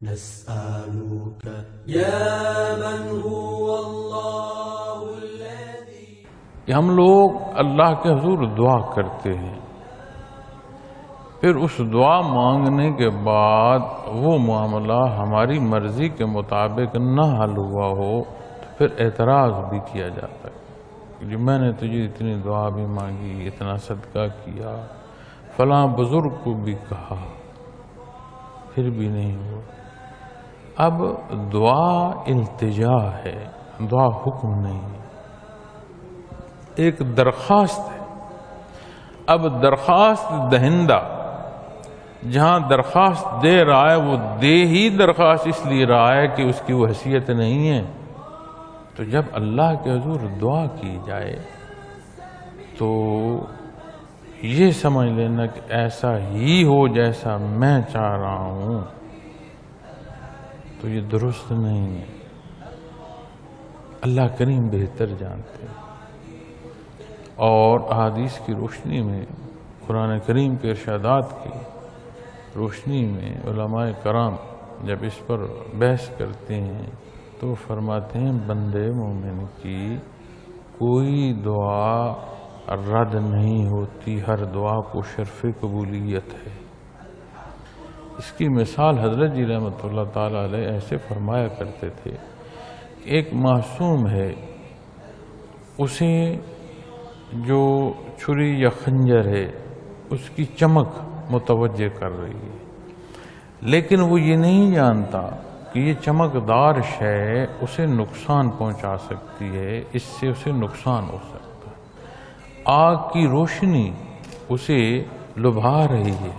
نسألك يا من هو الله الذي کہ ہم لوگ اللہ کے حضور دعا کرتے ہیں، پھر اس دعا مانگنے کے بعد وہ معاملہ ہماری مرضی کے مطابق نہ حل ہوا ہو تو پھر اعتراض بھی کیا جاتا ہے کہ جو میں نے تجھے اتنی دعا بھی مانگی، اتنا صدقہ کیا، فلاں بزرگ کو بھی کہا، پھر بھی نہیں ہوا۔ اب دعا التجا ہے، دعا حکم نہیں ہے، ایک درخواست ہے۔ اب درخواست دہندہ جہاں درخواست دے رہا ہے وہ دے ہی درخواست اس لیے رہا ہے کہ اس کی وہ حیثیت نہیں ہے، تو جب اللہ کے حضور دعا کی جائے تو یہ سمجھ لینا کہ ایسا ہی ہو جیسا میں چاہ رہا ہوں، تو یہ درست نہیں ہے۔ اللہ کریم بہتر جانتے ہیں، اور احادیث کی روشنی میں، قرآن کریم کے ارشادات کی روشنی میں علماء کرام جب اس پر بحث کرتے ہیں تو فرماتے ہیں بندے مومن کی کوئی دعا رد نہیں ہوتی، ہر دعا کو شرف قبولیت ہے۔ اس کی مثال حضرت جی رحمۃ اللہ تعالی علیہ ایسے فرمایا کرتے تھے کہ ایک معصوم ہے، اسے جو چھری یا خنجر ہے اس کی چمک متوجہ کر رہی ہے، لیکن وہ یہ نہیں جانتا کہ یہ چمکدار شے اسے نقصان پہنچا سکتی ہے، اس سے اسے نقصان ہو سکتا ہے۔ آگ کی روشنی اسے لبھا رہی ہے،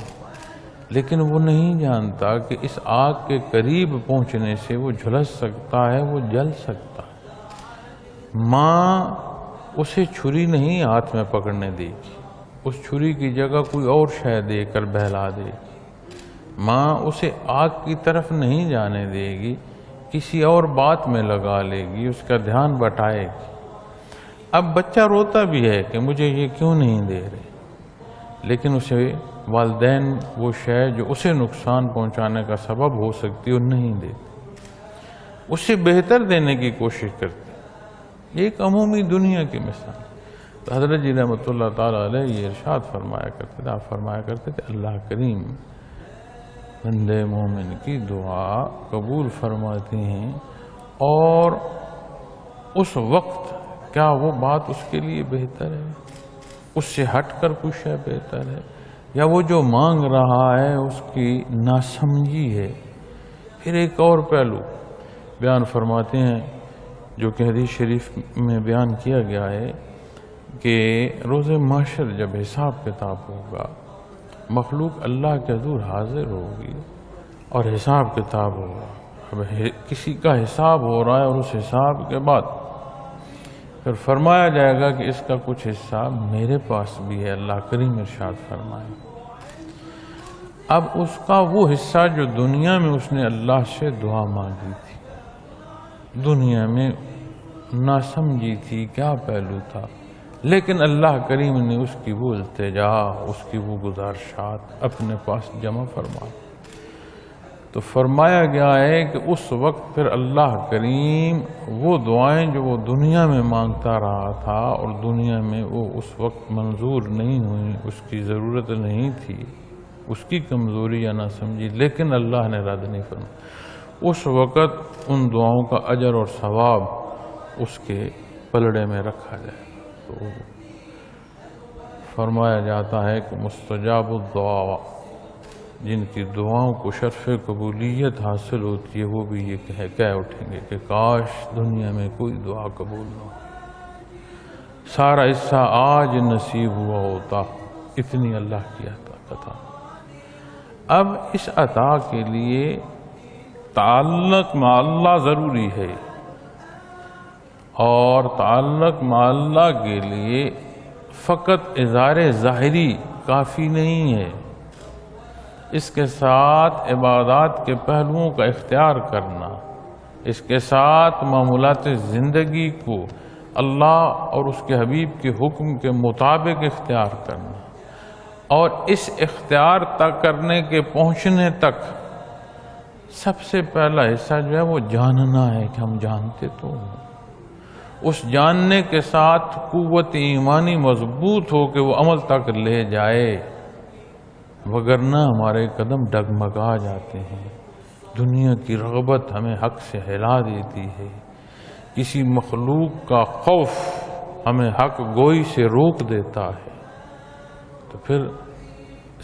لیکن وہ نہیں جانتا کہ اس آگ کے قریب پہنچنے سے وہ جھلس سکتا ہے، وہ جل سکتا ہے۔ ماں اسے چھری نہیں ہاتھ میں پکڑنے دے گی، اس چھری کی جگہ کوئی اور شے دے کر بہلا دے گی۔ ماں اسے آگ کی طرف نہیں جانے دے گی، کسی اور بات میں لگا لے گی، اس کا دھیان بٹائے گی۔ اب بچہ روتا بھی ہے کہ مجھے یہ کیوں نہیں دے رہے، لیکن اسے والدین وہ شے جو اسے نقصان پہنچانے کا سبب ہو سکتی ہے وہ نہیں دیتے، اسے بہتر دینے کی کوشش کرتے۔ ایک عمومی دنیا کی مثال۔ تو حضرت جی رحمۃ اللہ تعالیٰ علیہ یہ ارشاد فرمایا کرتے تھے، آپ فرمایا کرتے تھے اللہ کریم بندے مومن کی دعا قبول فرماتے ہیں، اور اس وقت کیا وہ بات اس کے لیے بہتر ہے، اس سے ہٹ کر کچھ ہے بہتر ہے، یا وہ جو مانگ رہا ہے اس کی ناسمجھی ہے۔ پھر ایک اور پہلو بیان فرماتے ہیں جو کہ حدیث شریف میں بیان کیا گیا ہے کہ روز محشر جب حساب کتاب ہوگا، مخلوق اللہ کے حضور حاضر ہوگی اور حساب کتاب ہوگا۔ اب کسی کا حساب ہو رہا ہے اور اس حساب کے بعد پھر فرمایا جائے گا کہ اس کا کچھ حصہ میرے پاس بھی ہے، اللہ کریم ارشاد فرمائے۔ اب اس کا وہ حصہ جو دنیا میں اس نے اللہ سے دعا مانگی تھی، دنیا میں نہ سمجھی تھی کیا پہلو تھا، لیکن اللہ کریم نے اس کی وہ التجا، اس کی وہ گزارشات اپنے پاس جمع فرما۔ تو فرمایا گیا ہے کہ اس وقت پھر اللہ کریم وہ دعائیں جو وہ دنیا میں مانگتا رہا تھا اور دنیا میں وہ اس وقت منظور نہیں ہوئی، اس کی ضرورت نہیں تھی، اس کی کمزوری یا نہ سمجھی، لیکن اللہ نے رد نہیں فرمایا، اس وقت ان دعاؤں کا اجر اور ثواب اس کے پلڑے میں رکھا جائے۔ تو فرمایا جاتا ہے کہ مستجاب الدعا، جن کی دعاؤں کو شرف قبولیت حاصل ہوتی ہے، وہ بھی یہ کہہ اٹھیں گے کہ کاش دنیا میں کوئی دعا قبول نہ ہو، سارا حصہ آج نصیب ہوا ہوتا، اتنی اللہ کی عطا۔ اب اس عطا کے لیے تعلق مع اللہ ضروری ہے، اور تعلق مع اللہ کے لیے فقط اظہار ظاہری کافی نہیں ہے، اس کے ساتھ عبادات کے پہلوؤں کا اختیار کرنا، اس کے ساتھ معمولات زندگی کو اللہ اور اس کے حبیب کے حکم کے مطابق اختیار کرنا، اور اس اختیار تک کرنے کے پہنچنے تک سب سے پہلا حصہ جو ہے وہ جاننا ہے کہ ہم جانتے تو ہیں، اس جاننے کے ساتھ قوت ایمانی مضبوط ہو کہ وہ عمل تک لے جائے، وگرنہ ہمارے قدم ڈگمگا جاتے ہیں، دنیا کی رغبت ہمیں حق سے ہلا دیتی ہے، کسی مخلوق کا خوف ہمیں حق گوئی سے روک دیتا ہے، تو پھر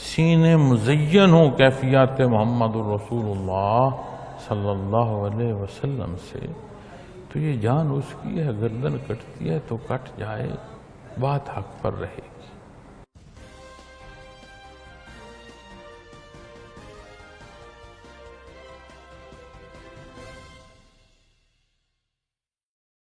سینے مزین ہوں کیفیات محمد الرسول اللہ صلی اللہ علیہ وسلم سے، تو یہ جان اس کی ہے، گردن کٹتی ہے تو کٹ جائے، بات حق پر رہے گی۔